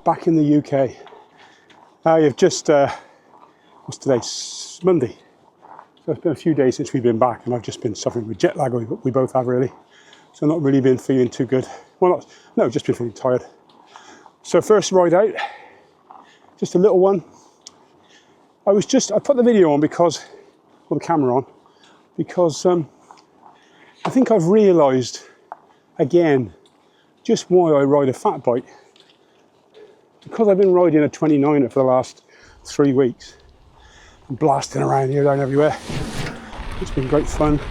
back in the UK. You've just, what's today? Monday. So it's been a few days since we've been back, and I've just been suffering with jet lag. We both have, really. So not really been feeling too good. Well, just been feeling tired. So first ride out, just a little one. I put the video on because, or the camera on, because I think I've realised again just why I ride a fat bike. Because I've been riding a 29er for the last 3 weeks and blasting around here, down everywhere. It's been great fun.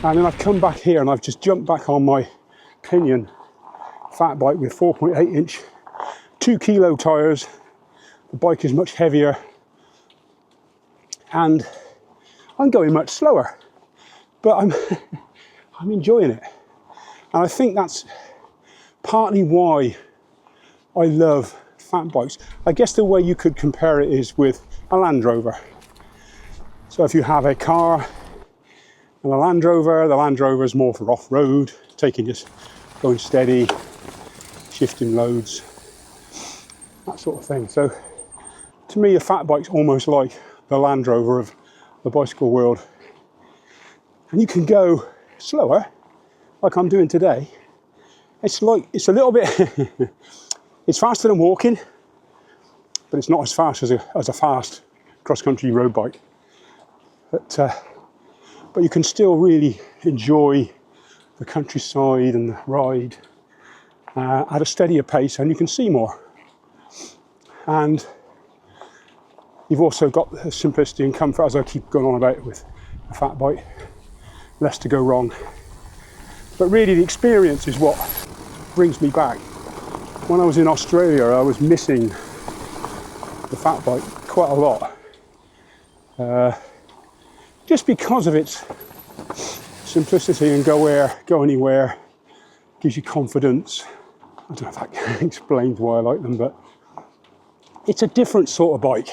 And then I've come back here and I've just jumped back on my Pinion fat bike with 4.8 inch, 2 kilo tyres. The bike is much heavier and I'm going much slower, but I'm enjoying it. And I think that's partly why I love fat bikes. I guess the way you could compare it is with a Land Rover. So if you have a car and a Land Rover, the Land Rover is more for off-road, going steady, shifting loads, that sort of thing. So to me, a fat bike's almost like the Land Rover of the bicycle world. And you can go slower, like I'm doing today. It's a little bit, it's faster than walking, but it's not as fast as a fast cross-country road bike. But you can still really enjoy the countryside and the ride at a steadier pace, and you can see more. And you've also got the simplicity and comfort, as I keep going on about with a fat bike. Less to go wrong. But really the experience is what brings me back. When I was in Australia, I was missing the fat bike quite a lot. Just because of its simplicity and go anywhere, gives you confidence. I don't know if that explains why I like them, but it's a different sort of bike.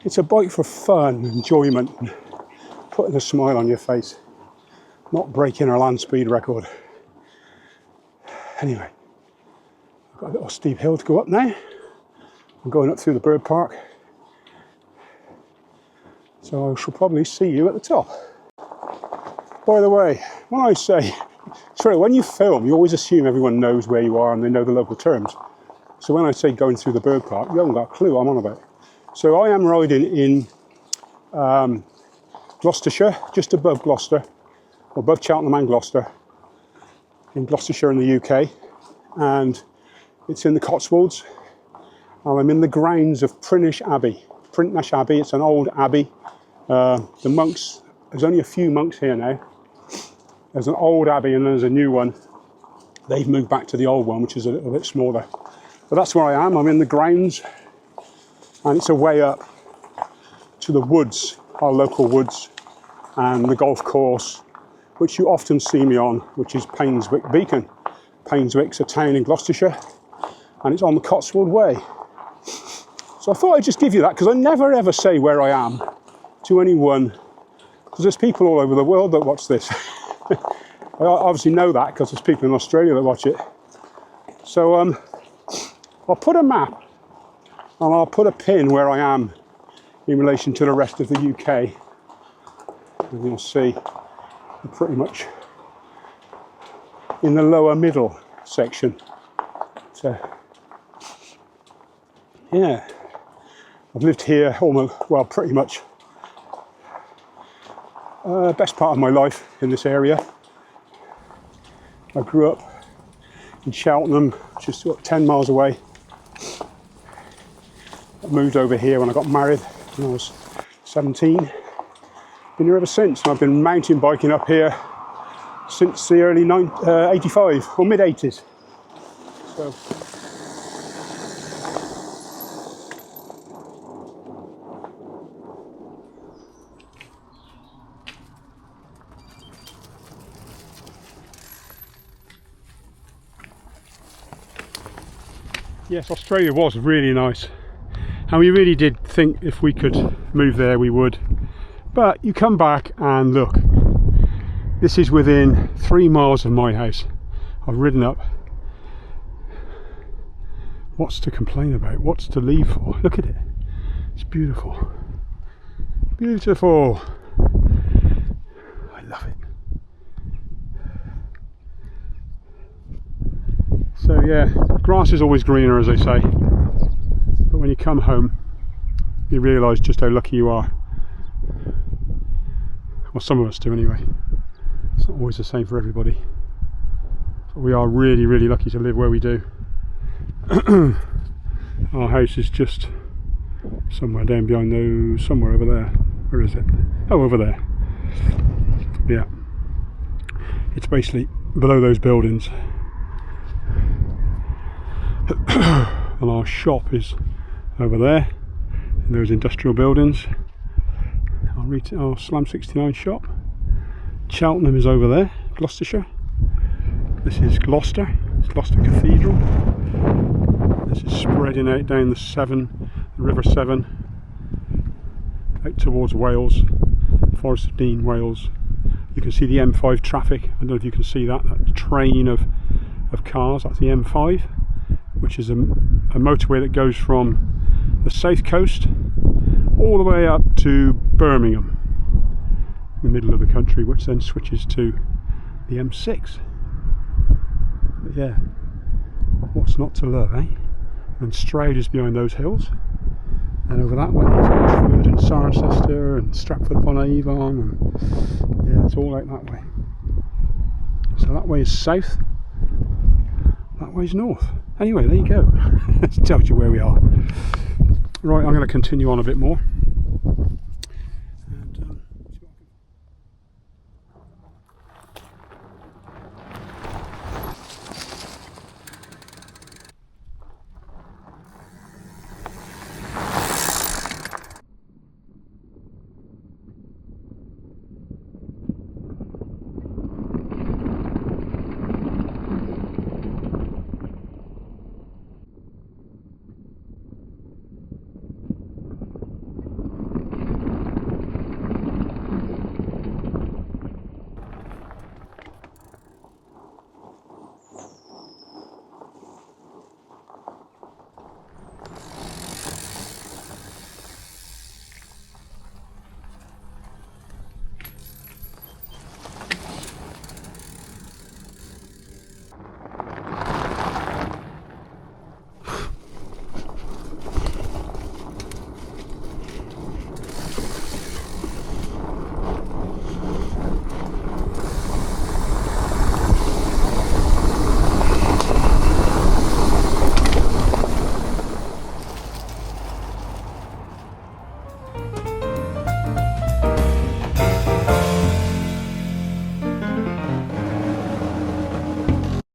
It's a bike for fun, enjoyment, and putting a smile on your face, not breaking our land speed record. Anyway, I've got a little steep hill to go up now. I'm going up through the bird park. So I shall probably see you at the top. By the way, when you film, you always assume everyone knows where you are and they know the local terms. So when I say going through the bird park, you haven't got a clue what I'm on about. So I am riding in Gloucestershire, just above Gloucester, above Cheltenham and Gloucester, in Gloucestershire in the UK, and it's in the Cotswolds, and I'm in the grounds of Printnish Abbey. It's an old abbey. The monks, there's only a few monks here now. There's an old abbey and there's a new one. They've moved back to the old one, which is a little bit smaller. But that's where I am. I'm in the grounds, and it's a way up to the woods, our local woods, and the golf course, which you often see me on, which is Painswick Beacon. Painswick's a town in Gloucestershire, and it's on the Cotswold Way. So I thought I'd just give you that, because I never ever say where I am to anyone, because there's people all over the world that watch this. I obviously know that because there's people in Australia that watch it. So I'll put a map and I'll put a pin where I am in relation to the rest of the UK, and you'll see I'm pretty much in the lower middle section. So yeah, I've lived here pretty much best part of my life in this area. I grew up in Cheltenham, just 10 miles away. I moved over here when I got married when I was 17. Been here ever since, and I've been mountain biking up here since the early 85 or mid 80s. So yes, Australia was really nice, and we really did think if we could move there we would. But you come back and look, this is within 3 miles of my house. I've ridden up What's to complain about? What's to leave for? Look at it. It's beautiful. Beautiful. I love it. So yeah, grass is always greener, as they say. But when you come home, you realise just how lucky you are. Well, some of us do anyway. It's not always the same for everybody. But we are really, really lucky to live where we do. Our house is just somewhere down behind those, somewhere over there. Where is it? Oh, over there. Yeah. It's basically below those buildings. And our shop is over there in those industrial buildings. Our Slam 69 shop. Cheltenham is over there, Gloucestershire. This is Gloucester. It's Gloucester Cathedral. This is spreading out down the River Severn, out towards Wales, Forest of Dean, Wales. You can see the M5 traffic. I don't know if you can see that train of cars. That's the M5, which is a motorway that goes from the south coast all the way up to Birmingham, in the middle of the country, which then switches to the M6. But yeah, what's not to love, eh? And Stroud is behind those hills, and over that way is Oxford and Cirencester and Stratford upon Avon, and yeah, it's all out that way. So that way is south, that way is north. Anyway, there you go. That tells you where we are. Right, I'm going to continue on a bit more.